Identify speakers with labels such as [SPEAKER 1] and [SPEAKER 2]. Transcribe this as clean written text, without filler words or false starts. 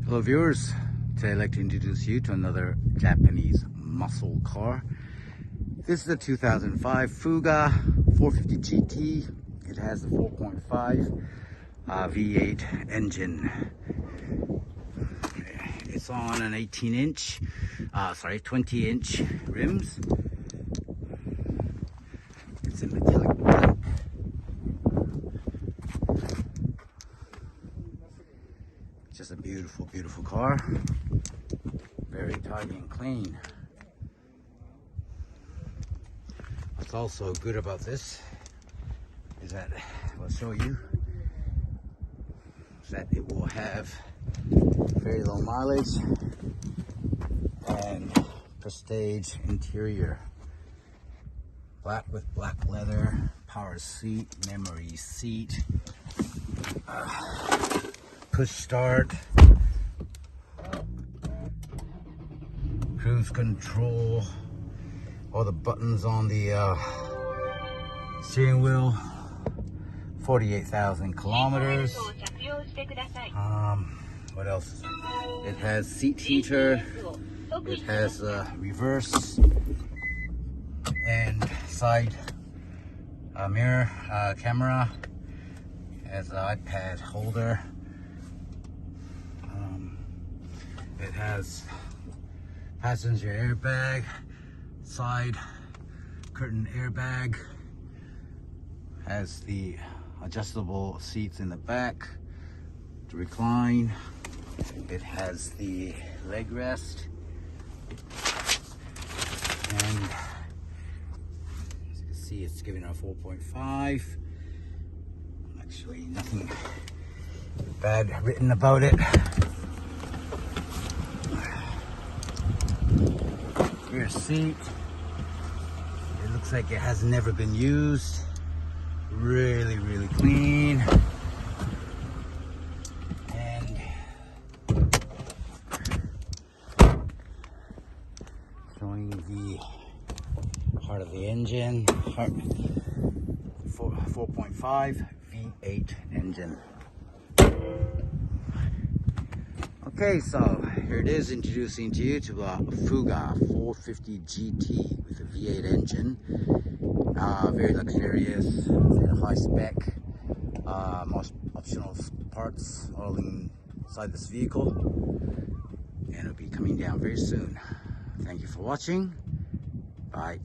[SPEAKER 1] Hello viewers, today I'd like to introduce you to another Japanese muscle car. This is a 2005 Fuga 450 GT. It has a 4.5 V8 engine. It's on an 20-inch rims. It's in metallic black. Just a beautiful, beautiful car. Very tidy and clean. What's also good about this is that I'll show you that it will have very low mileage and prestige interior. Black with black leather, power seat, memory seat, push start, cruise control, all the buttons on the steering wheel, 48,000 kilometers. What else? It has seat heater, it has reverse and side mirror camera, has an iPad holder. It has passenger airbag, side curtain airbag, has the adjustable seats in the back to recline. It has the leg rest, and as you can see, it's giving a 4.5. Actually, nothing bad written about it. Rear seat, it looks like it has never been used. Really, really clean. And showing the heart of the engine, 4.5 V8 engine. Okay, so here it is, introducing to you to a Fuga 450 GT with a V8 engine. Very luxurious, very high spec, most optional parts all inside this vehicle, and it'll be coming down very soon. Thank you for watching. Bye.